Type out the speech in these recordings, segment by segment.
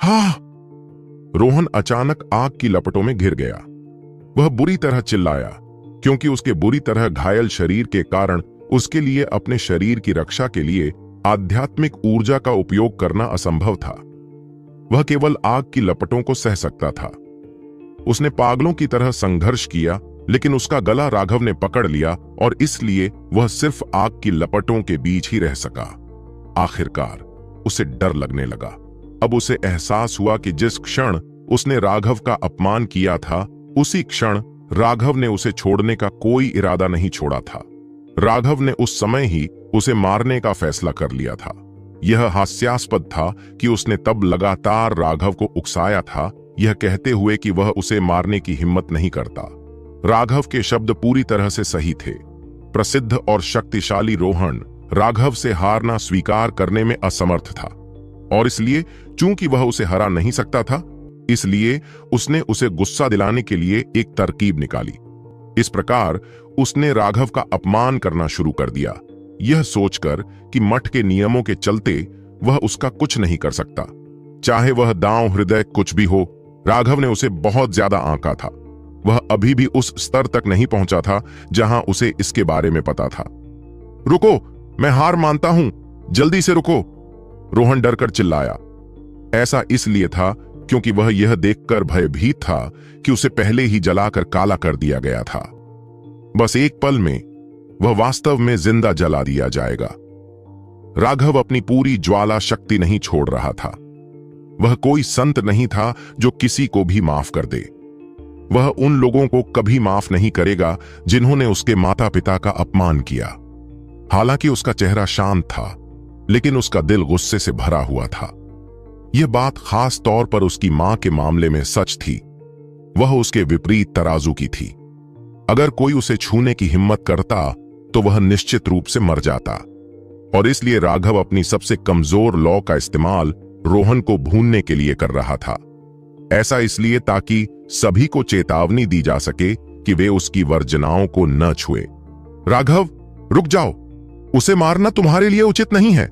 हाँ। रोहन अचानक आग की लपटों में घिर गया। वह बुरी तरह चिल्लाया, क्योंकि उसके बुरी तरह घायल शरीर के कारण उसके लिए अपने शरीर की रक्षा के लिए आध्यात्मिक ऊर्जा का उपयोग करना असंभव था। वह केवल आग की लपटों को सह सकता था। उसने पागलों की तरह संघर्ष किया, लेकिन उसका गला राघव ने पकड़ लिया और इसलिए वह सिर्फ आग की लपटों के बीच ही रह सका। आखिरकार उसे डर लगने लगा। अब उसे एहसास हुआ कि जिस क्षण उसने राघव का अपमान किया था, उसी क्षण राघव ने उसे छोड़ने का कोई इरादा नहीं छोड़ा था। राघव ने उस समय ही उसे मारने का फैसला कर लिया था। यह हास्यास्पद था कि उसने तब लगातार राघव को उकसाया था, यह कहते हुए कि वह उसे मारने की हिम्मत नहीं करता। राघव के शब्द पूरी तरह से सही थे। प्रसिद्ध और शक्तिशाली रोहन राघव से हारना स्वीकार करने में असमर्थ था, और इसलिए चूंकि वह उसे हरा नहीं सकता था, इसलिए उसने उसे गुस्सा दिलाने के लिए एक तरकीब निकाली। इस प्रकार उसने राघव का अपमान करना शुरू कर दिया, यह सोचकर कि मठ के नियमों के चलते वह उसका कुछ नहीं कर सकता। चाहे वह दांव हृदय कुछ भी हो, राघव ने उसे बहुत ज्यादा आंका था। वह अभी भी उस स्तर तक नहीं पहुंचा था जहां उसे इसके बारे में पता था। रुको, मैं हार मानता हूं, जल्दी से रुको, रोहन डरकर चिल्लाया। ऐसा इसलिए था क्योंकि वह यह देखकर भयभीत था कि उसे पहले ही जलाकर काला कर दिया गया था। बस एक पल में वह वास्तव में जिंदा जला दिया जाएगा। राघव अपनी पूरी ज्वाला शक्ति नहीं छोड़ रहा था। वह कोई संत नहीं था जो किसी को भी माफ कर दे। वह उन लोगों को कभी माफ नहीं करेगा जिन्होंने उसके माता पिता का अपमान किया। हालांकि उसका चेहरा शांत था, लेकिन उसका दिल गुस्से से भरा हुआ था। यह बात खास तौर पर उसकी मां के मामले में सच थी। वह उसके विपरीत तराजू की थी। अगर कोई उसे छूने की हिम्मत करता तो वह निश्चित रूप से मर जाता, और इसलिए राघव अपनी सबसे कमजोर लौ का इस्तेमाल रोहन को भूनने के लिए कर रहा था। ऐसा इसलिए ताकि सभी को चेतावनी दी जा सके कि वे उसकी वर्जनाओं को न छुए। राघव, रुक जाओ, उसे मारना तुम्हारे लिए उचित नहीं है।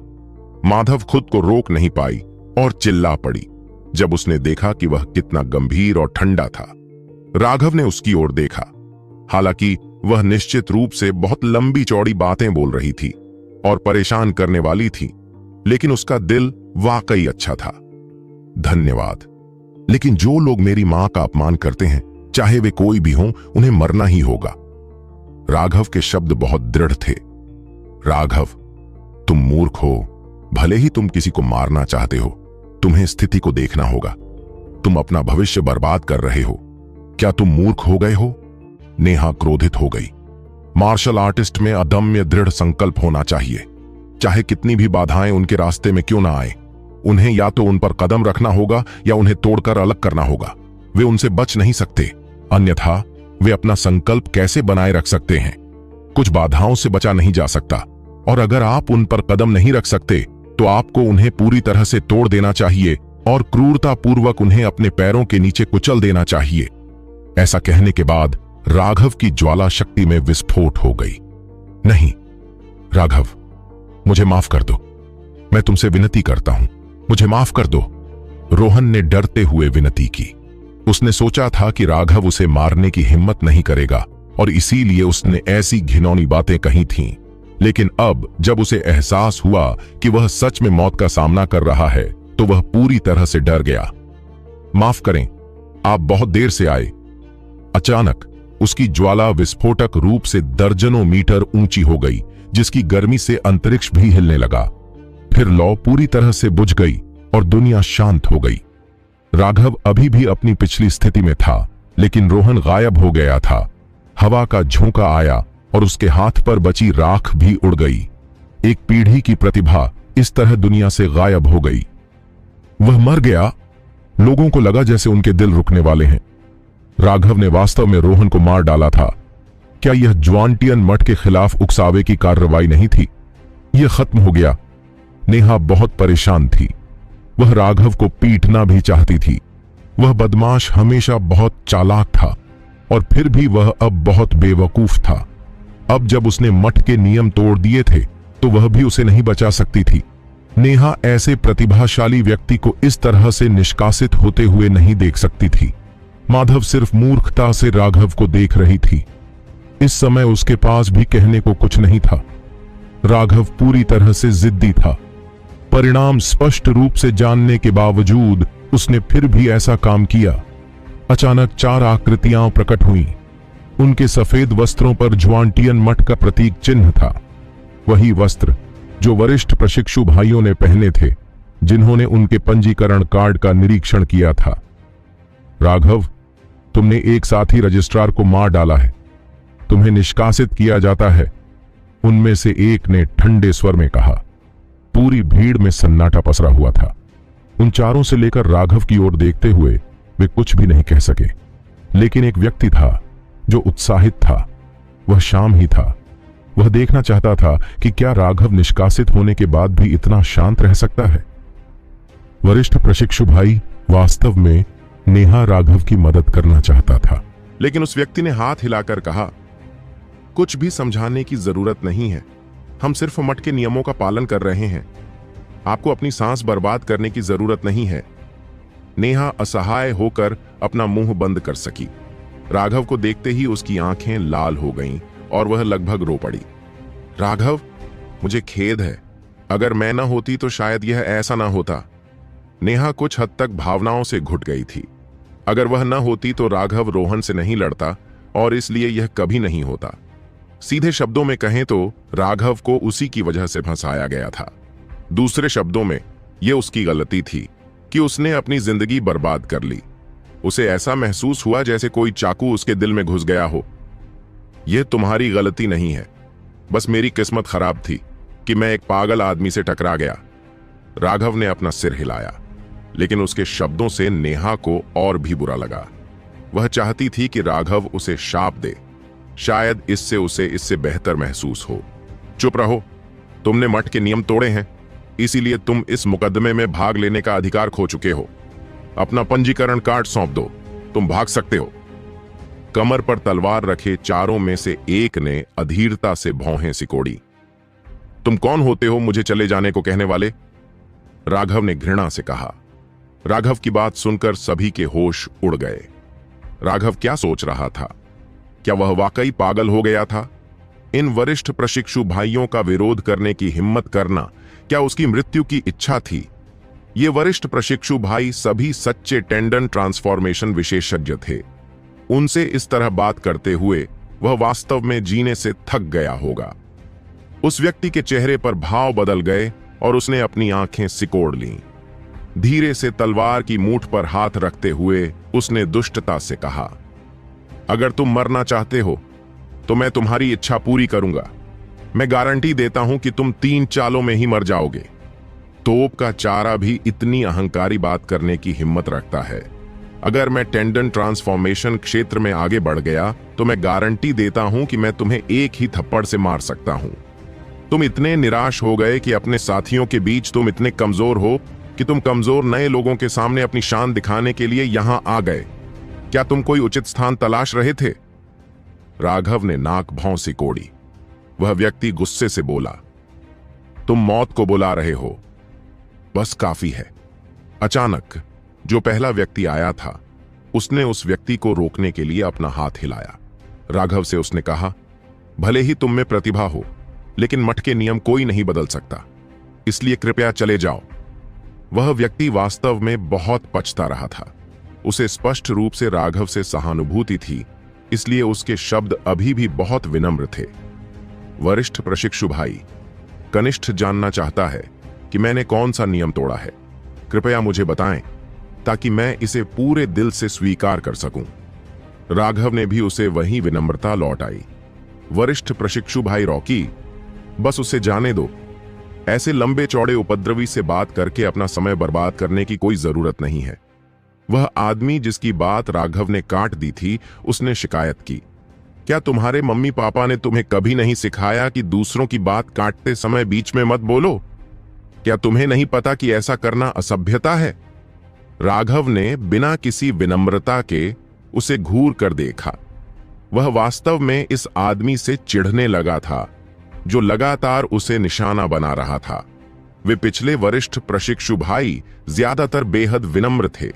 माधव खुद को रोक नहीं पाई और चिल्ला पड़ी जब उसने देखा कि वह कितना गंभीर और ठंडा था। राघव ने उसकी ओर देखा। हालांकि वह निश्चित रूप से बहुत लंबी चौड़ी बातें बोल रही थी और परेशान करने वाली थी, लेकिन उसका दिल वाकई अच्छा था। धन्यवाद, लेकिन जो लोग मेरी मां का अपमान करते हैं, चाहे वे कोई भी हों, उन्हें मरना ही होगा। राघव के शब्द बहुत दृढ़ थे। राघव, तुम मूर्ख हो। भले ही तुम किसी को मारना चाहते हो, तुम्हें स्थिति को देखना होगा। तुम अपना भविष्य बर्बाद कर रहे हो। क्या तुम मूर्ख हो गए हो? नेहा क्रोधित हो गई। मार्शल आर्टिस्ट में अदम्य दृढ़ संकल्प होना चाहिए, चाहे कितनी भी बाधाएं उनके रास्ते में क्यों ना आए। उन्हें या तो उन पर कदम रखना होगा या उन्हें तोड़कर अलग करना होगा। वे उनसे बच नहीं सकते, अन्यथा वे अपना संकल्प कैसे बनाए रख सकते हैं? कुछ बाधाओं से बचा नहीं जा सकता, और अगर आप उन पर कदम नहीं रख सकते तो आपको उन्हें पूरी तरह से तोड़ देना चाहिए और क्रूरतापूर्वक उन्हें अपने पैरों के नीचे कुचल देना चाहिए। ऐसा कहने के बाद राघव की ज्वाला शक्ति में विस्फोट हो गई। नहीं राघव, मुझे माफ कर दो। मैं तुमसे विनती करता हूं, मुझे माफ कर दो। रोहन ने डरते हुए विनती की। उसने सोचा था कि राघव उसे मारने की हिम्मत नहीं करेगा और इसीलिए उसने ऐसी घिनौनी बातें कही थीं। लेकिन अब जब उसे एहसास हुआ कि वह सच में मौत का सामना कर रहा है, तो वह पूरी तरह से डर गया। माफ करें, आप बहुत देर से आए। अचानक उसकी ज्वाला विस्फोटक रूप से दर्जनों मीटर ऊंची हो गई, जिसकी गर्मी से अंतरिक्ष भी हिलने लगा। फिर लौ पूरी तरह से बुझ गई और दुनिया शांत हो गई। राघव अभी भी अपनी पिछली स्थिति में था, लेकिन रोहन गायब हो गया था। हवा का झोंका आया और उसके हाथ पर बची राख भी उड़ गई। एक पीढ़ी की प्रतिभा इस तरह दुनिया से गायब हो गई। वह मर गया। लोगों को लगा जैसे उनके दिल रुकने वाले हैं। राघव ने वास्तव में रोहन को मार डाला था। क्या यह ज्वांटियन मठ के खिलाफ उकसावे की कार्रवाई नहीं थी? यह खत्म हो गया। नेहा बहुत परेशान थी। वह राघव को पीटना भी चाहती थी। वह बदमाश हमेशा बहुत चालाक था, और फिर भी वह अब बहुत बेवकूफ था। अब जब उसने मठ के नियम तोड़ दिए थे, तो वह भी उसे नहीं बचा सकती थी। नेहा ऐसे प्रतिभाशाली व्यक्ति को इस तरह से निष्कासित होते हुए नहीं देख सकती थी। माधव सिर्फ मूर्खता से राघव को देख रही थी। इस समय उसके पास भी कहने को कुछ नहीं था। राघव पूरी तरह से जिद्दी था। परिणाम स्पष्ट रूप से जानने के बावजूद उसने फिर भी ऐसा काम किया। अचानक 4 आकृतियां प्रकट हुईं। उनके सफेद वस्त्रों पर ज्वांटियन मठ का प्रतीक चिन्ह था। वही वस्त्र जो वरिष्ठ प्रशिक्षु भाइयों ने पहने थे, जिन्होंने उनके पंजीकरण कार्ड का निरीक्षण किया था। राघव, तुमने एक साथी रजिस्ट्रार को मार डाला है। तुम्हें निष्कासित किया जाता है, उनमें से एक ने ठंडे स्वर में कहा। पूरी भीड़ में सन्नाटा पसरा हुआ था। उन चारों से लेकर राघव की ओर देखते हुए वे कुछ भी नहीं कह सके। लेकिन एक व्यक्ति था जो उत्साहित था। वह श्याम ही था। वह देखना चाहता था कि क्या राघव निष्कासित होने के बाद भी इतना शांत रह सकता है। वरिष्ठ प्रशिक्षु भाई वास्तव में नेहा राघव की मदद करना चाहता था, लेकिन उस व्यक्ति ने हाथ हिलाकर कहा, कुछ भी समझाने की जरूरत नहीं है। हम सिर्फ मठ के नियमों का पालन कर रहे हैं। आपको अपनी सांस बर्बाद करने की जरूरत नहीं है। नेहा असहाय होकर अपना मुंह बंद कर सकी। राघव को देखते ही उसकी आंखें लाल हो गईं और वह लगभग रो पड़ी। राघव, मुझे खेद है। अगर मैं न होती तो शायद यह ऐसा ना होता। नेहा कुछ हद तक भावनाओं से घुट गई थी। अगर वह न होती तो राघव रोहन से नहीं लड़ता और इसलिए यह कभी नहीं होता। सीधे शब्दों में कहें तो राघव को उसी की वजह से फंसाया गया था। दूसरे शब्दों में यह उसकी गलती थी कि उसने अपनी जिंदगी बर्बाद कर ली। उसे ऐसा महसूस हुआ जैसे कोई चाकू उसके दिल में घुस गया हो। यह तुम्हारी गलती नहीं है, बस मेरी किस्मत खराब थी कि मैं एक पागल आदमी से टकरा गया। राघव ने अपना सिर हिलाया, लेकिन उसके शब्दों से नेहा को और भी बुरा लगा। वह चाहती थी कि राघव उसे शाप दे, शायद इससे उसे इससे बेहतर महसूस हो। चुप रहो, तुमने मठ के नियम तोड़े हैं, इसीलिए तुम इस मुकदमे में भाग लेने का अधिकार खो चुके हो। अपना पंजीकरण कार्ड सौंप दो, तुम भाग सकते हो। कमर पर तलवार रखे चारों में से एक ने अधीरता से भौहें सिकोड़ी। तुम कौन होते हो मुझे चले जाने को कहने वाले? राघव ने घृणा से कहा। राघव की बात सुनकर सभी के होश उड़ गए। राघव क्या सोच रहा था? क्या वह वाकई पागल हो गया था? इन वरिष्ठ प्रशिक्षु भाइयों का विरोध करने की हिम्मत करना क्या उसकी मृत्यु की इच्छा थी? ये वरिष्ठ प्रशिक्षु भाई सभी सच्चे टेंडन ट्रांसफॉर्मेशन विशेषज्ञ थे। उनसे इस तरह बात करते हुए वह वास्तव में जीने से थक गया होगा। उस व्यक्ति के चेहरे पर भाव बदल गए और उसने अपनी आंखें सिकोड़ लीं। धीरे से तलवार की मूठ पर हाथ रखते हुए उसने दुष्टता से कहा, अगर तुम मरना चाहते हो तो मैं तुम्हारी इच्छा पूरी करूंगा। मैं गारंटी देता हूं कि तुम 3 चालों में ही मर जाओगे। तोप का चारा भी इतनी अहंकारी बात करने की हिम्मत रखता है। अगर मैं टेंडन ट्रांसफॉर्मेशन क्षेत्र में आगे बढ़ गया तो मैं गारंटी देता हूं कि मैं तुम्हें एक ही थप्पड़ से मार सकता हूं। तुम इतने निराश हो गए कि अपने साथियों के बीच तुम इतने कमजोर हो कि तुम कमजोर नए लोगों के सामने अपनी शान दिखाने के लिए यहां आ गए। क्या तुम कोई उचित स्थान तलाश रहे थे? राघव ने नाक भौं सिकोड़ी। वह व्यक्ति गुस्से से बोला, तुम मौत को बुला रहे हो, बस काफी है। अचानक जो पहला व्यक्ति आया था उसने उस व्यक्ति को रोकने के लिए अपना हाथ हिलाया। राघव से उसने कहा, भले ही तुम में प्रतिभा हो, लेकिन मठ के नियम कोई नहीं बदल सकता, इसलिए कृपया चले जाओ। वह व्यक्ति वास्तव में बहुत पछता रहा था। उसे स्पष्ट रूप से राघव से सहानुभूति थी, इसलिए उसके शब्द अभी भी बहुत विनम्र थे। वरिष्ठ प्रशिक्षु भाई, कनिष्ठ जानना चाहता है कि मैंने कौन सा नियम तोड़ा है। कृपया मुझे बताएं ताकि मैं इसे पूरे दिल से स्वीकार कर सकूं। राघव ने भी उसे वही विनम्रता लौट आई। वरिष्ठ प्रशिक्षु भाई रॉकी, बस उसे जाने दो। ऐसे लंबे चौड़े उपद्रवी से बात करके अपना समय बर्बाद करने की कोई जरूरत नहीं है। वह आदमी जिसकी बात राघव ने काट दी थी, उसने शिकायत की, क्या तुम्हारे मम्मी पापा ने तुम्हें कभी नहीं सिखाया कि दूसरों की बात काटते समय बीच में मत बोलो? क्या तुम्हें नहीं पता कि ऐसा करना असभ्यता है? राघव ने बिना किसी विनम्रता के उसे घूर कर देखा। वह वास्तव में इस आदमी से चिढ़ने लगा था जो लगातार उसे निशाना बना रहा था। वे पिछले वरिष्ठ प्रशिक्षु भाई ज्यादातर बेहद विनम्र थे।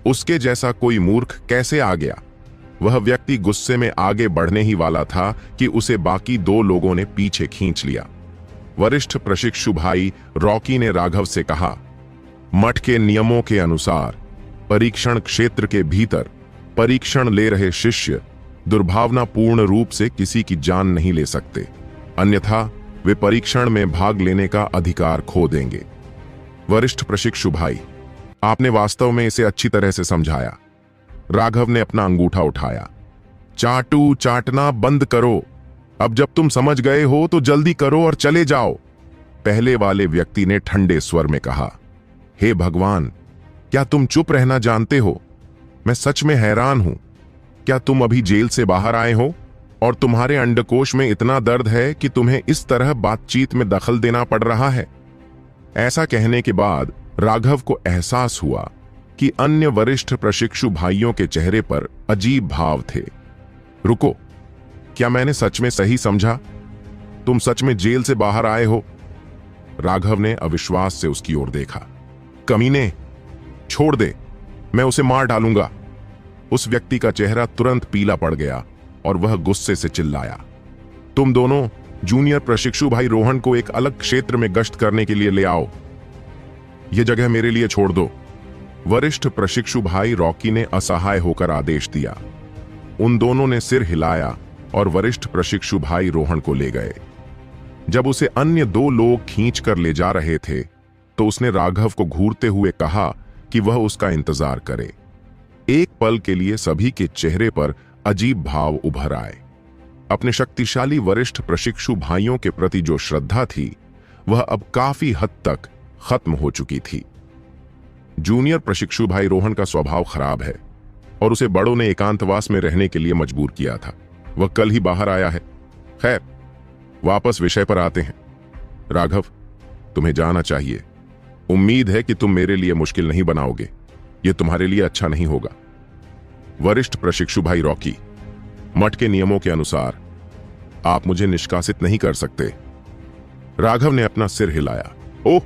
उसके जैसा कोई मूर्ख कैसे आ गया? वह व्यक्ति गुस्से में आगे बढ़ने ही वाला था कि उसे बाकी दो लोगों ने पीछे खींच लिया। वरिष्ठ प्रशिक्षु भाई रॉकी ने राघव से कहा, मठ के नियमों के अनुसार परीक्षण क्षेत्र के भीतर परीक्षण ले रहे शिष्य दुर्भावनापूर्ण रूप से किसी की जान नहीं ले सकते, अन्यथा वे परीक्षण में भाग लेने का अधिकार खो देंगे। वरिष्ठ प्रशिक्षु भाई, आपने वास्तव में इसे अच्छी तरह से समझाया। राघव ने अपना अंगूठा उठाया। चाटू चाटना बंद करो। अब जब तुम समझ गए हो तो जल्दी करो और चले जाओ, पहले वाले व्यक्ति ने ठंडे स्वर में कहा। हे भगवान, क्या तुम चुप रहना जानते हो? मैं सच में हैरान हूं। क्या तुम अभी जेल से बाहर आए हो और तुम्हारे अंडकोश में इतना दर्द है कि तुम्हें इस तरह बातचीत में दखल देना पड़ रहा है? ऐसा कहने के बाद राघव को एहसास हुआ कि अन्य वरिष्ठ प्रशिक्षु भाइयों के चेहरे पर अजीब भाव थे। रुको, क्या मैंने सच में सही समझा? तुम सच में जेल से बाहर आए हो? राघव ने अविश्वास से उसकी ओर देखा। कमीने, छोड़ दे, मैं उसे मार डालूंगा। उस व्यक्ति का चेहरा तुरंत पीला पड़ गया और वह गुस्से से चिल्लाया, तुम दोनों जूनियर प्रशिक्षु भाई रोहन को एक अलग क्षेत्र में गश्त करने के लिए ले आओ। यह जगह मेरे लिए छोड़ दो। वरिष्ठ प्रशिक्षु भाई रॉकी ने असहाय होकर आदेश दिया। उन दोनों ने सिर हिलाया और वरिष्ठ प्रशिक्षु भाई रोहन को ले गए। जब उसे अन्य दो लोग खींच कर ले जा रहे थे तो उसने राघव को घूरते हुए कहा कि वह उसका इंतजार करे। एक पल के लिए सभी के चेहरे पर अजीब भाव उभर आए। अपने शक्तिशाली वरिष्ठ प्रशिक्षु भाइयों के प्रति जो श्रद्धा थी वह अब काफी हद तक खत्म हो चुकी थी। जूनियर प्रशिक्षु भाई रोहन का स्वभाव खराब है और उसे बड़ों ने एकांतवास में रहने के लिए मजबूर किया था। वह कल ही बाहर आया है। खैर, वापस विषय पर आते हैं। राघव, तुम्हें जाना चाहिए। उम्मीद है कि तुम मेरे लिए मुश्किल नहीं बनाओगे। यह तुम्हारे लिए अच्छा नहीं होगा। वरिष्ठ प्रशिक्षु भाई रॉकी, मठ के नियमों के अनुसार आप मुझे निष्कासित नहीं कर सकते। राघव ने अपना सिर हिलाया। ओह!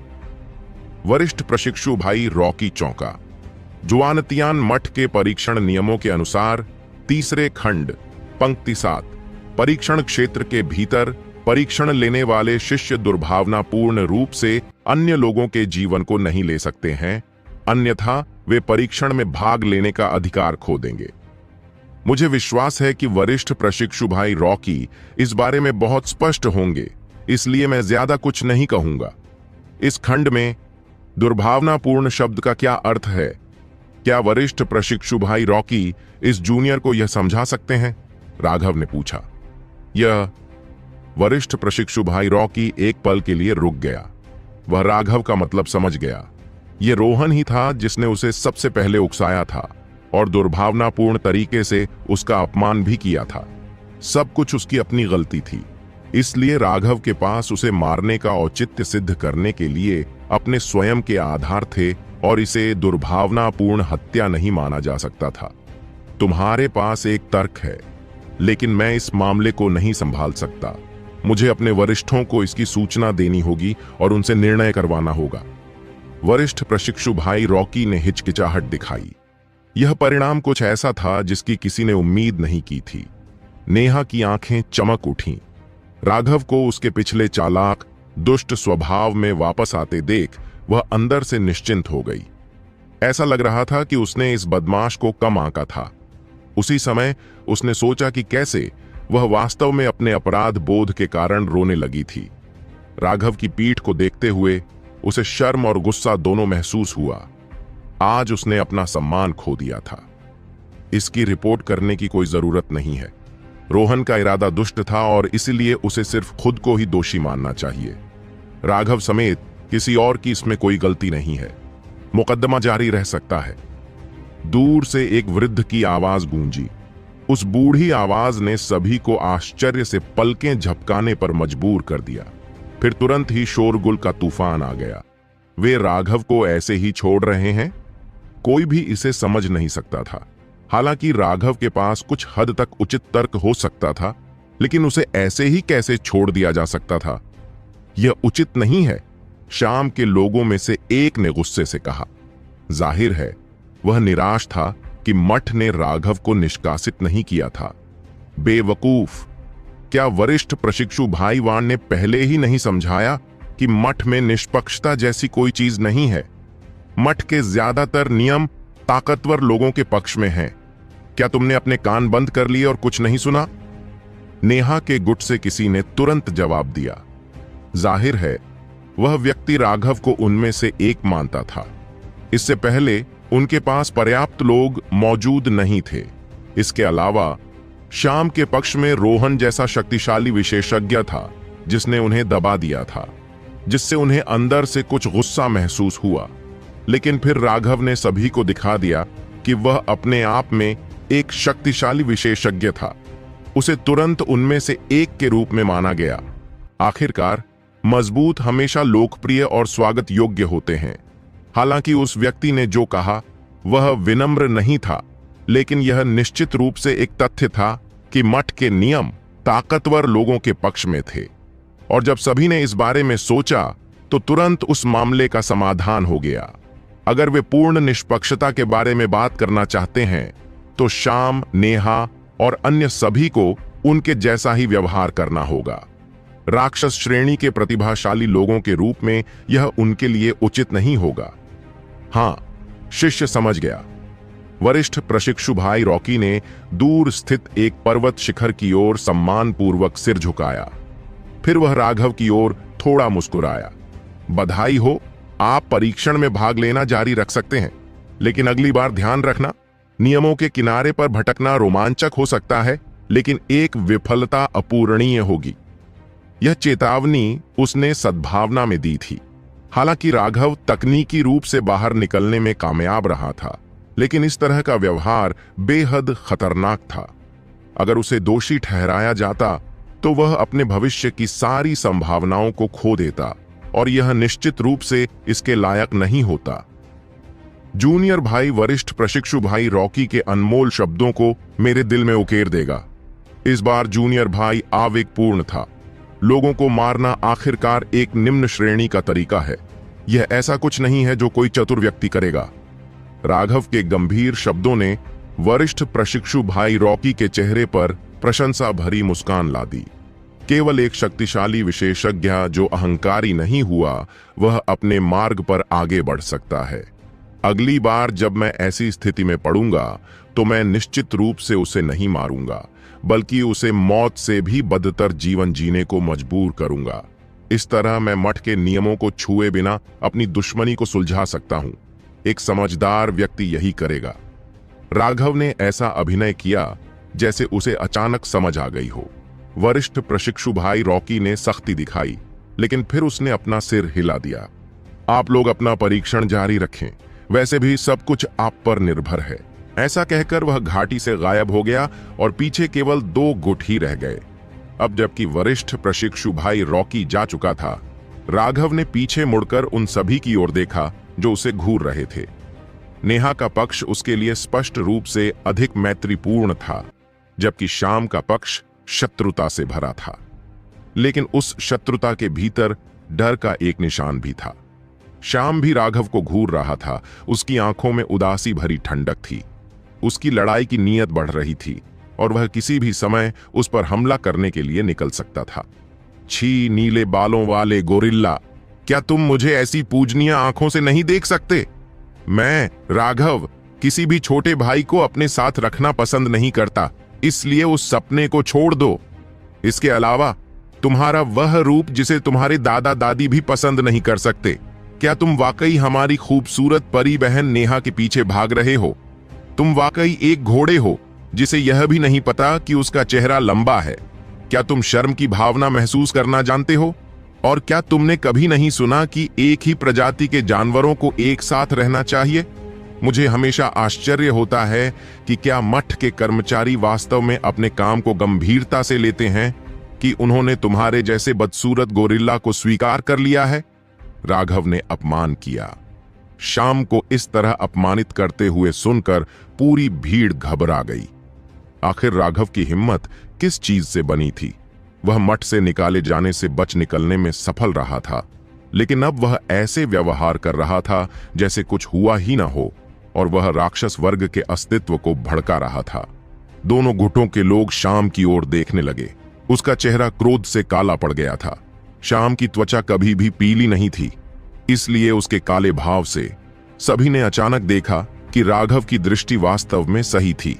वरिष्ठ प्रशिक्षु भाई रॉकी चौंका। जुआनतियान मठ के परीक्षण नियमों के अनुसार तीसरे खंड पंक्ति 7, परीक्षण क्षेत्र के भीतर परीक्षण लेने वाले शिष्य दुर्भावनापूर्ण रूप से अन्य लोगों के जीवन को नहीं ले सकते हैं, अन्यथा वे परीक्षण में भाग लेने का अधिकार खो देंगे। मुझे विश्वास है कि वरिष्ठ प्रशिक्षु भाई रॉकी इस बारे में बहुत स्पष्ट होंगे, इसलिए मैं ज्यादा कुछ नहीं कहूंगा। इस खंड में दुर्भावनापूर्ण शब्द का क्या अर्थ है? क्या वरिष्ठ प्रशिक्षु भाई रॉकी इस जूनियर को यह समझा सकते हैं? राघव ने पूछा। यह वरिष्ठ प्रशिक्षु भाई रॉकी एक पल के लिए रुक गया। वह राघव का मतलब समझ गया। यह रोहन ही था जिसने उसे सबसे पहले उकसाया था और दुर्भावनापूर्ण तरीके से उसका अपमान भी किया था। सब कुछ उसकी अपनी गलती थी, इसलिए राघव के पास उसे मारने का औचित्य सिद्ध करने के लिए अपने स्वयं के आधार थे और इसे दुर्भावनापूर्ण हत्या नहीं माना जा सकता था। तुम्हारे पास एक तर्क है, लेकिन मैं इस मामले को नहीं संभाल सकता। मुझे अपने वरिष्ठों को इसकी सूचना देनी होगी और उनसे निर्णय करवाना होगा। वरिष्ठ प्रशिक्षु भाई रॉकी ने हिचकिचाहट दिखाई। यह परिणाम कुछ ऐसा था जिसकी किसी ने उम्मीद नहीं की थी। नेहा की आंखें चमक उठीं। राघव को उसके पिछले चालाक दुष्ट स्वभाव में वापस आते देख वह अंदर से निश्चिंत हो गई। ऐसा लग रहा था कि उसने इस बदमाश को कम आंका था। उसी समय उसने सोचा कि कैसे वह वास्तव में अपने अपराध बोध के कारण रोने लगी थी। राघव की पीठ को देखते हुए उसे शर्म और गुस्सा दोनों महसूस हुआ। आज उसने अपना सम्मान खो दिया था। इसकी रिपोर्ट करने की कोई जरूरत नहीं है। रोहन का इरादा दुष्ट था और इसलिए उसे सिर्फ खुद को ही दोषी मानना चाहिए। राघव समेत किसी और की इसमें कोई गलती नहीं है। मुकदमा जारी रह सकता है। दूर से एक वृद्ध की आवाज गूंजी। उस बूढ़ी आवाज ने सभी को आश्चर्य से पलकें झपकाने पर मजबूर कर दिया। फिर तुरंत ही शोरगुल का तूफान आ गया। वे राघव को ऐसे ही छोड़ रहे हैं? कोई भी इसे समझ नहीं सकता था। हालांकि राघव के पास कुछ हद तक उचित तर्क हो सकता था, लेकिन उसे ऐसे ही कैसे छोड़ दिया जा सकता था? यह उचित नहीं है। शाम के लोगों में से एक ने गुस्से से कहा। जाहिर है वह निराश था कि मठ ने राघव को निष्कासित नहीं किया था। बेवकूफ, क्या वरिष्ठ प्रशिक्षु भाई वाण ने पहले ही नहीं समझाया कि मठ में निष्पक्षता जैसी कोई चीज नहीं है? मठ के ज्यादातर नियम ताकतवर लोगों के पक्ष में हैं। क्या तुमने अपने कान बंद कर लिए और कुछ नहीं सुना? नेहा के गुट से किसी ने तुरंत जवाब दिया। जाहिर है वह व्यक्ति राघव को उनमें से एक मानता था। इससे पहले उनके पास पर्याप्त लोग मौजूद नहीं थे। इसके अलावा शाम के पक्ष में रोहन जैसा शक्तिशाली विशेषज्ञ था जिसने उन्हें दबा दिया था, जिससे उन्हें अंदर से कुछ गुस्सा महसूस हुआ। लेकिन फिर राघव ने सभी को दिखा दिया कि वह अपने आप में एक शक्तिशाली विशेषज्ञ था। उसे तुरंत उनमें से एक के रूप में माना गया। आखिरकार मजबूत हमेशा लोकप्रिय और स्वागत योग्य होते हैं। हालांकि उस व्यक्ति ने जो कहा वह विनम्र नहीं था, लेकिन यह निश्चित रूप से एक तथ्य था कि मठ के नियम ताकतवर लोगों के पक्ष में थे। और जब सभी ने इस बारे में सोचा तो तुरंत उस मामले का समाधान हो गया। अगर वे पूर्ण निष्पक्षता के बारे में बात करना चाहते हैं तो शाम, नेहा और अन्य सभी को उनके जैसा ही व्यवहार करना होगा। राक्षस श्रेणी के प्रतिभाशाली लोगों के रूप में यह उनके लिए उचित नहीं होगा। हां, शिष्य समझ गया। वरिष्ठ प्रशिक्षु भाई रॉकी ने दूर स्थित एक पर्वत शिखर की ओर सम्मानपूर्वक सिर झुकाया। फिर वह राघव की ओर थोड़ा मुस्कुराया। बधाई हो, आप परीक्षण में भाग लेना जारी रख सकते हैं, लेकिन अगली बार ध्यान रखना, नियमों के किनारे पर भटकना रोमांचक हो सकता है, लेकिन एक विफलता अपूरणीय होगी। यह चेतावनी उसने सद्भावना में दी थी। हालांकि राघव तकनीकी रूप से बाहर निकलने में कामयाब रहा था, लेकिन इस तरह का व्यवहार बेहद खतरनाक था। अगर उसे दोषी ठहराया जाता तो वह अपने भविष्य की सारी संभावनाओं को खो देता, और यह निश्चित रूप से इसके लायक नहीं होता। जूनियर भाई वरिष्ठ प्रशिक्षु भाई रॉकी के अनमोल शब्दों को मेरे दिल में उकेर देगा। इस बार जूनियर भाई आवेगपूर्ण था। लोगों को मारना आखिरकार एक निम्न श्रेणी का तरीका है। यह ऐसा कुछ नहीं है जो कोई चतुर व्यक्ति करेगा। राघव के गंभीर शब्दों ने वरिष्ठ प्रशिक्षु भाई रॉकी के चेहरे पर प्रशंसा भरी मुस्कान ला दी। केवल एक शक्तिशाली विशेषज्ञ जो अहंकारी नहीं हुआ, वह अपने मार्ग पर आगे बढ़ सकता है। अगली बार जब मैं ऐसी स्थिति में पड़ूंगा तो मैं निश्चित रूप से उसे नहीं मारूंगा, बल्कि उसे मौत से भी बदतर जीवन जीने को मजबूर करूंगा। इस तरह मैं मठ के नियमों को छुए बिना अपनी दुश्मनी को सुलझा सकता हूं। एक समझदार व्यक्ति यही करेगा। राघव ने ऐसा अभिनय किया जैसे उसे अचानक समझ आ गई हो। वरिष्ठ प्रशिक्षु भाई रॉकी ने सख्ती दिखाई, लेकिन फिर उसने अपना सिर हिला दिया। आप लोग अपना परीक्षण जारी रखें, वैसे भी सब कुछ आप पर निर्भर है। ऐसा कहकर वह घाटी से गायब हो गया और पीछे केवल 2 गुट ही रह गए। अब जबकि वरिष्ठ प्रशिक्षु भाई रॉकी जा चुका था, राघव ने पीछे मुड़कर उन सभी की ओर देखा जो उसे घूर रहे थे। नेहा का पक्ष उसके लिए स्पष्ट रूप से अधिक मैत्रीपूर्ण था, जबकि शाम का पक्ष शत्रुता से भरा था। लेकिन उस शत्रुता के भीतर डर का एक निशान भी था। शाम भी राघव को घूर रहा था। उसकी आंखों में उदासी भरी ठंडक थी। उसकी लड़ाई की नीयत बढ़ रही थी और वह किसी भी समय उस पर हमला करने के लिए निकल सकता था। छी नीले बालों वाले गोरिल्ला, क्या तुम मुझे ऐसी पूजनीय आंखों से नहीं देख सकते? मैं राघव किसी भी छोटे भाई को अपने साथ रखना पसंद नहीं करता, इसलिए उस सपने को छोड़ दो। इसके अलावा तुम्हारा वह रूप जिसे तुम्हारे दादा दादी भी पसंद नहीं कर सकते। क्या तुम वाकई हमारी खूबसूरत परी बहन नेहा के पीछे भाग रहे हो? तुम वाकई एक घोड़े हो जिसे यह भी नहीं पता कि उसका चेहरा लंबा है। क्या तुम शर्म की भावना महसूस करना जानते हो? और क्या तुमने कभी नहीं सुना कि एक ही प्रजाति के जानवरों को एक साथ रहना चाहिए? मुझे हमेशा आश्चर्य होता है कि क्या मठ के कर्मचारी वास्तव में अपने काम को गंभीरता से लेते हैं कि उन्होंने तुम्हारे जैसे बदसूरत गोरिल्ला को स्वीकार कर लिया है। राघव ने अपमान किया। शाम को इस तरह अपमानित करते हुए सुनकर पूरी भीड़ घबरा गई। आखिर राघव की हिम्मत किस चीज से बनी थी? वह मठ से निकाले जाने से बच निकलने में सफल रहा था, लेकिन अब वह ऐसे व्यवहार कर रहा था जैसे कुछ हुआ ही ना हो, और वह राक्षस वर्ग के अस्तित्व को भड़का रहा था। दोनों गुटों के लोग शाम की ओर देखने लगे। उसका चेहरा क्रोध से काला पड़ गया था। शाम की त्वचा कभी भी पीली नहीं थी, इसलिए उसके काले भाव से सभी ने अचानक देखा कि राघव की दृष्टि वास्तव में सही थी।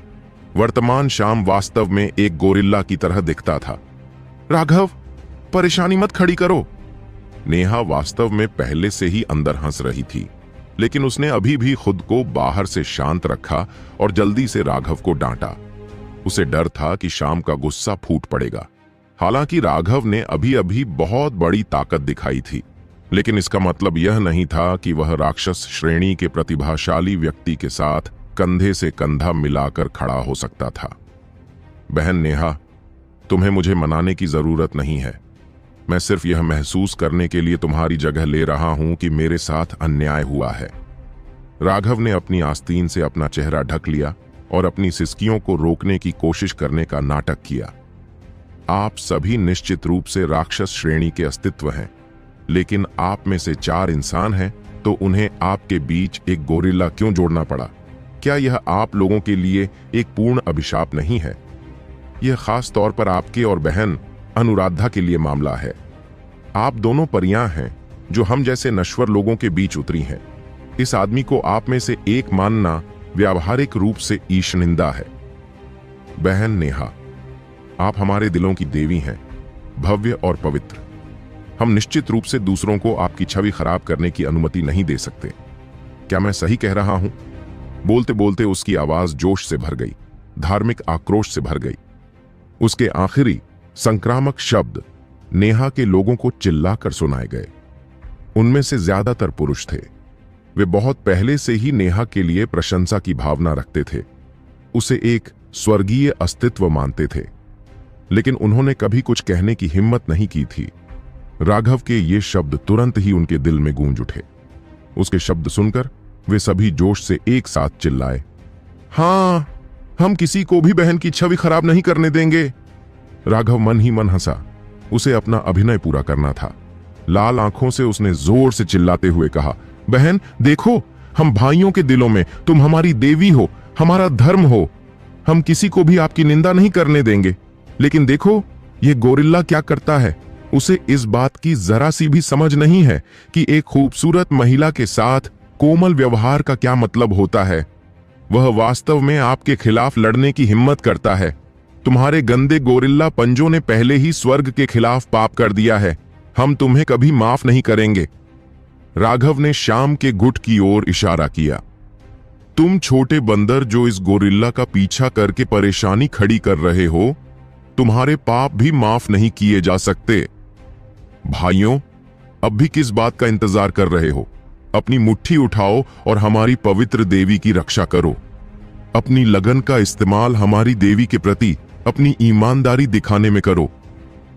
वर्तमान शाम वास्तव में एक गोरिल्ला की तरह दिखता था। राघव, परेशानी मत खड़ी करो। नेहा वास्तव में पहले से ही अंदर हंस रही थी, लेकिन उसने अभी भी खुद को बाहर से शांत रखा और जल्दी से राघव को डांटा। उसे डर था कि शाम का गुस्सा फूट पड़ेगा। हालांकि राघव ने अभी अभी बहुत बड़ी ताकत दिखाई थी, लेकिन इसका मतलब यह नहीं था कि वह राक्षस श्रेणी के प्रतिभाशाली व्यक्ति के साथ कंधे से कंधा मिलाकर खड़ा हो सकता था। बहन नेहा, तुम्हें मुझे मनाने की जरूरत नहीं है। मैं सिर्फ यह महसूस करने के लिए तुम्हारी जगह ले रहा हूं कि मेरे साथ अन्याय हुआ है। राघव ने अपनी आस्तीन से अपना चेहरा ढक लिया और अपनी सिसकियों को रोकने की कोशिश करने का नाटक किया। आप सभी निश्चित रूप से राक्षस श्रेणी के अस्तित्व हैं, लेकिन आप में से 4 इंसान हैं, तो उन्हें आपके बीच एक गोरिल्ला क्यों जोड़ना पड़ा? क्या यह आप लोगों के लिए एक पूर्ण अभिशाप नहीं है? यह खास तौर पर आपके और बहन अनुराधा के लिए मामला है। आप दोनों परियां हैं जो हम जैसे नश्वर लोगों के बीच उतरी हैं। इस आदमी को आप में से एक मानना व्यावहारिक रूप से ईशनिंदा है। बहन नेहा, आप हमारे दिलों की देवी हैं, भव्य और पवित्र। हम निश्चित रूप से दूसरों को आपकी छवि खराब करने की अनुमति नहीं दे सकते। क्या मैं सही कह रहा हूं? बोलते बोलते उसकी आवाज जोश से भर गई, धार्मिक आक्रोश से भर गई। उसके आखिरी संक्रामक शब्द नेहा के लोगों को चिल्लाकर सुनाए गए। उनमें से ज्यादातर पुरुष थे। वे बहुत पहले से ही नेहा के लिए प्रशंसा की भावना रखते थे, उसे एक स्वर्गीय अस्तित्व मानते थे, लेकिन उन्होंने कभी कुछ कहने की हिम्मत नहीं की थी। राघव के ये शब्द तुरंत ही उनके दिल में गूंज उठे। उसके शब्द सुनकर वे सभी जोश से एक साथ चिल्लाए, हां, हम किसी को भी बहन की छवि खराब नहीं करने देंगे। राघव मन ही मन हंसा। उसे अपना अभिनय पूरा करना था। लाल आंखों से उसने जोर से चिल्लाते हुए कहा, बहन देखो, हम भाइयों के दिलों में तुम हमारी देवी हो, हमारा धर्म हो। हम किसी को भी आपकी निंदा नहीं करने देंगे। लेकिन देखो, ये गोरिल्ला क्या करता है। उसे इस बात की जरा सी भी समझ नहीं है कि एक खूबसूरत महिला के साथ कोमल व्यवहार का क्या मतलब होता है। वह वास्तव में आपके खिलाफ लड़ने की हिम्मत करता है। तुम्हारे गंदे गोरिल्ला पंजों ने पहले ही स्वर्ग के खिलाफ पाप कर दिया है। हम तुम्हें कभी माफ नहीं करेंगे। राघव ने शाम के गुट की ओर इशारा किया। तुम छोटे बंदर जो इस गोरिल्ला का पीछा करके परेशानी खड़ी कर रहे हो, तुम्हारे पाप भी माफ नहीं किए जा सकते। भाइयों, अब भी किस बात का इंतजार कर रहे हो? अपनी मुट्ठी उठाओ और हमारी पवित्र देवी की रक्षा करो। अपनी लगन का इस्तेमाल हमारी देवी के प्रति अपनी ईमानदारी दिखाने में करो।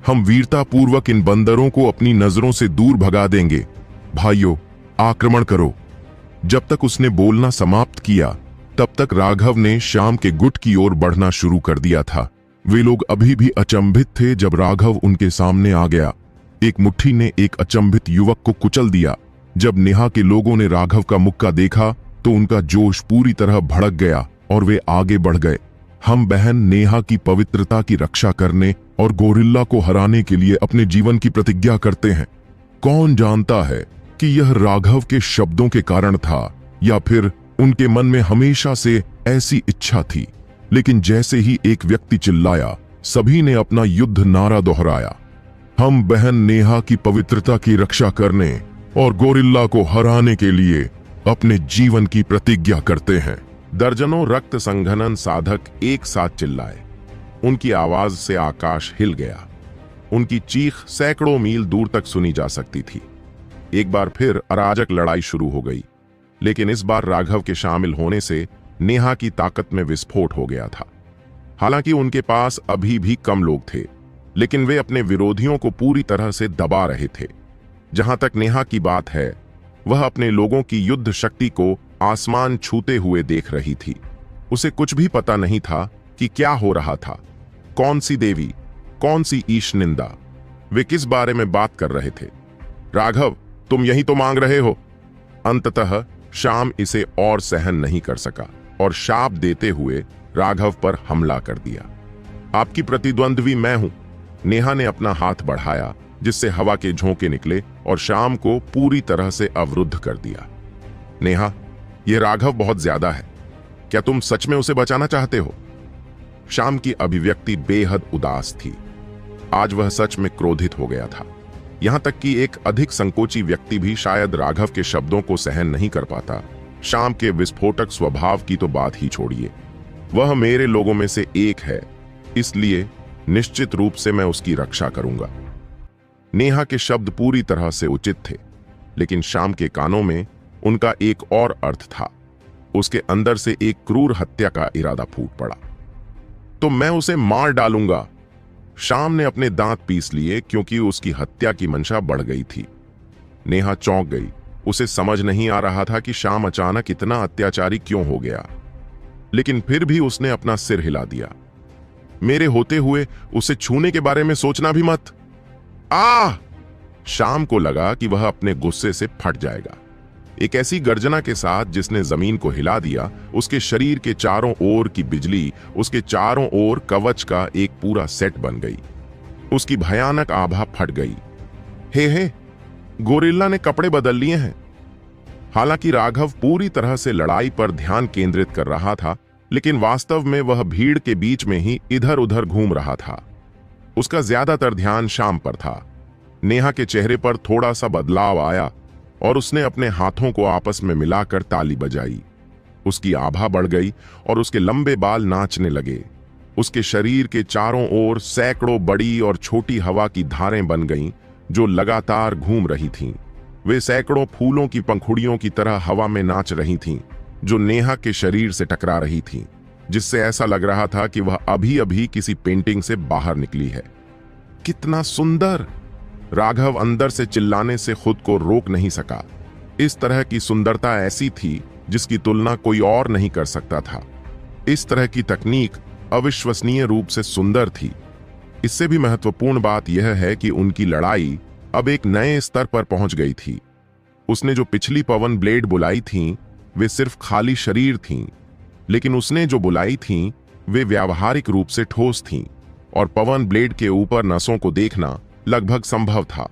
हम वीरता पूर्वक इन बंदरों को अपनी नजरों से दूर भगा देंगे। भाइयों, आक्रमण करो। जब तक उसने बोलना समाप्त किया, तब तक राघव ने शाम के गुट की ओर बढ़ना शुरू कर दिया था। वे लोग अभी भी अचंभित थे जब राघव उनके सामने आ गया। एक मुट्ठी ने एक अचंभित युवक को कुचल दिया। जब नेहा के लोगों ने राघव का मुक्का देखा तो उनका जोश पूरी तरह भड़क गया और वे आगे बढ़ गए। हम बहन नेहा की पवित्रता की रक्षा करने और गोरिल्ला को हराने के लिए अपने जीवन की प्रतिज्ञा करते हैं। कौन जानता है कि यह राघव के शब्दों के कारण था या फिर उनके मन में हमेशा से ऐसी इच्छा थी। लेकिन जैसे ही एक व्यक्ति चिल्लाया, सभी ने अपना युद्ध नारा दोहराया। हम बहन नेहा की पवित्रता की रक्षा करने और गोरिल्ला को हराने के लिए अपने जीवन की प्रतिज्ञा करते हैं। दर्जनों रक्त संघनन साधक एक साथ चिल्लाए। उनकी आवाज से आकाश हिल गया। उनकी चीख सैकड़ों मील दूर तक सुनी जा सकती थी। एक बार फिर अराजक लड़ाई शुरू हो गई, लेकिन इस बार राघव के शामिल होने से नेहा की ताकत में विस्फोट हो गया था। हालांकि उनके पास अभी भी कम लोग थे, लेकिन वे अपने विरोधियों को पूरी तरह से दबा रहे थे। जहां तक नेहा की बात है, वह अपने लोगों की युद्ध शक्ति को आसमान छूते हुए देख रही थी। उसे कुछ भी पता नहीं था कि क्या हो रहा था। कौन सी देवी, कौन सी ईश निंदा, वे किस बारे में बात कर रहे थे। राघव, तुम यही तो मांग रहे हो। अंततः श्याम इसे और सहन नहीं कर सका और शाप देते हुए राघव पर हमला कर दिया। आपकी प्रतिद्वंद्वी मैं हूं। नेहा ने अपना हाथ बढ़ाया जिससे हवा के झोंके निकले और श्याम को पूरी तरह से अवरुद्ध कर दिया। नेहा, यह राघव बहुत ज्यादा है। क्या तुम सच में उसे बचाना चाहते हो? श्याम की अभिव्यक्ति बेहद उदास थी। आज वह सच में क्रोधित हो गया था। यहां तक कि एक अधिक संकोची व्यक्ति भी शायद राघव के शब्दों को सहन नहीं कर पाता। श्याम के विस्फोटक स्वभाव की तो बात ही छोड़िए। वह मेरे लोगों में से एक है, इसलिए निश्चित रूप से मैं उसकी रक्षा करूंगा। नेहा के शब्द पूरी तरह से उचित थे, लेकिन श्याम के कानों में उनका एक और अर्थ था। उसके अंदर से एक क्रूर हत्या का इरादा फूट पड़ा। तो मैं उसे मार डालूंगा। श्याम ने अपने दांत पीस लिए क्योंकि उसकी हत्या की मंशा बढ़ गई थी। नेहा चौंक गई। उसे समझ नहीं आ रहा था कि श्याम अचानक इतना अत्याचारी क्यों हो गया, लेकिन फिर भी उसने अपना सिर हिला दिया। मेरे होते हुए उसे छूने के बारे में सोचना भी मत। श्याम को लगा कि वह अपने गुस्से से फट जाएगा। एक ऐसी गर्जना के साथ जिसने जमीन को हिला दिया, उसके शरीर के चारों ओर की बिजली उसके चारों ओर कवच का एक पूरा सेट बन गई। उसकी भयानक आभा फट गई। हे, गोरिल्ला ने कपड़े बदल लिए हैं। हालांकि राघव पूरी तरह से लड़ाई पर ध्यान केंद्रित कर रहा था, लेकिन वास्तव में वह भीड़ के बीच में ही इधर उधर घूम रहा था। उसका ज्यादातर ध्यान श्याम पर था। नेहा के चेहरे पर थोड़ा सा बदलाव आया और उसने अपने हाथों को आपस में मिलाकर ताली बजाई। उसकी आभा बढ़ गई और उसके लंबे बाल नाचने लगे। उसके शरीर के चारों ओर सैकड़ों बड़ी और छोटी हवा की धारें बन गईं, जो लगातार घूम रही थीं। वे सैकड़ों फूलों की पंखुड़ियों की तरह हवा में नाच रही थीं, जो नेहा के शरीर से टकरा रही थीं, जिससे ऐसा लग रहा था कि वह अभी अभी किसी पेंटिंग से बाहर निकली है। कितना सुंदर! राघव अंदर से चिल्लाने से खुद को रोक नहीं सका। इस तरह की सुंदरता ऐसी थी जिसकी तुलना कोई और नहीं कर सकता था। इस तरह की तकनीक अविश्वसनीय रूप से सुंदर थी। इससे भी महत्वपूर्ण बात यह है कि उनकी लड़ाई अब एक नए स्तर पर पहुंच गई थी। उसने जो पिछली पवन ब्लेड बुलाई थीं, वे सिर्फ खाली शरीर थीं, लेकिन उसने जो बुलाई थीं, वे व्यावहारिक रूप से ठोस थीं और पवन ब्लेड के ऊपर नसों को देखना लगभग संभव था।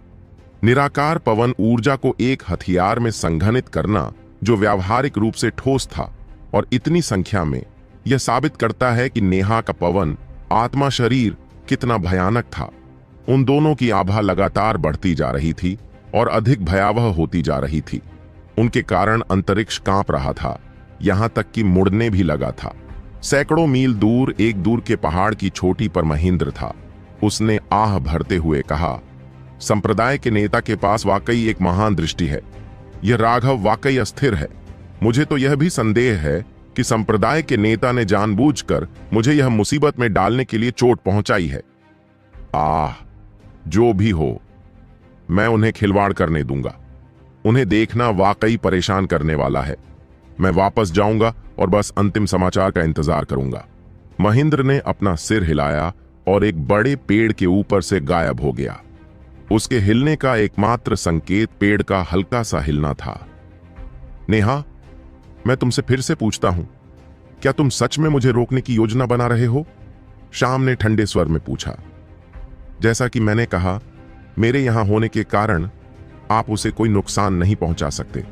निराकार पवन ऊर्जा को एक हथियार में संघनित करना जो व्यावहारिक रूप से ठोस था और इतनी संख्या में, यह साबित करता है कि नेहा का पवन आत्मा शरीर कितना भयानक था। उन दोनों की आभा लगातार बढ़ती जा रही थी और अधिक भयावह होती जा रही थी। उनके कारण अंतरिक्ष कांप रहा था, यहां तक कि मुड़ने भी लगा था। सैकड़ों मील दूर एक दूर के पहाड़ की चोटी पर महेंद्र था। उसने आह भरते हुए कहा, संप्रदाय के नेता के पास वाकई एक महान दृष्टि है। यह राघव वाकई अस्थिर है। मुझे तो यह भी संदेह है कि संप्रदाय के नेता ने जानबूझकर मुझे यह मुसीबत में डालने के लिए चोट पहुंचाई है। जो भी हो, मैं उन्हें खिलवाड़ करने दूंगा। उन्हें देखना वाकई परेशान करने वाला है। मैं वापस जाऊंगा और बस अंतिम समाचार का इंतजार करूंगा। महेंद्र ने अपना सिर हिलाया और एक बड़े पेड़ के ऊपर से गायब हो गया। उसके हिलने का एकमात्र संकेत पेड़ का हल्का सा हिलना था। नेहा, मैं तुमसे फिर से पूछता हूं, क्या तुम सच में मुझे रोकने की योजना बना रहे हो? श्याम ने ठंडे स्वर में पूछा। जैसा कि मैंने कहा, मेरे यहां होने के कारण आप उसे कोई नुकसान नहीं पहुंचा सकते।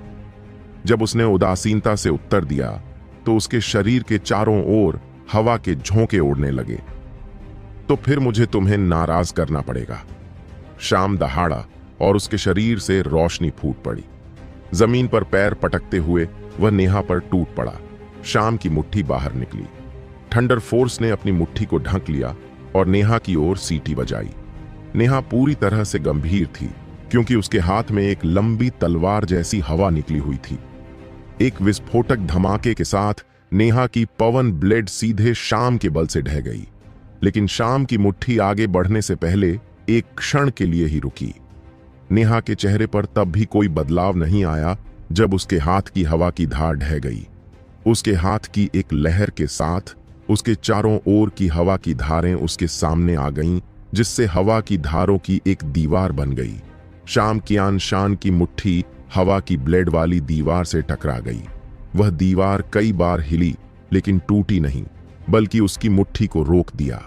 जब उसने उदासीनता से उत्तर दिया तो उसके शरीर के चारों ओर हवा के झोंके उड़ने लगे। तो फिर मुझे तुम्हें नाराज करना पड़ेगा। श्याम दहाड़ा और उसके शरीर से रोशनी फूट पड़ी। जमीन पर पैर पटकते हुए वह नेहा पर टूट पड़ा। श्याम की मुट्ठी बाहर निकली। थंडर फोर्स ने अपनी मुट्ठी को ढक लिया और नेहा की ओर सीटी बजाई। नेहा पूरी तरह से गंभीर थी क्योंकि उसके हाथ में एक लंबी तलवार जैसी हवा निकली हुई थी। एक विस्फोटक धमाके के साथ नेहा की पवन ब्लेड सीधे श्याम के बल से ढह गई, लेकिन श्याम की मुट्ठी आगे बढ़ने से पहले एक क्षण के लिए ही रुकी। नेहा के चेहरे पर तब भी कोई बदलाव नहीं आया जब उसके हाथ की हवा की धार ढह गई। उसके हाथ की एक लहर के साथ उसके चारों ओर की हवा की धारें उसके सामने आ गईं, जिससे हवा की धारों की एक दीवार बन गई। शाम कियान शान की मुट्ठी हवा की ब्लेड वाली दीवार से टकरा गई। वह दीवार कई बार हिली लेकिन टूटी नहीं, बल्कि उसकी मुट्ठी को रोक दिया।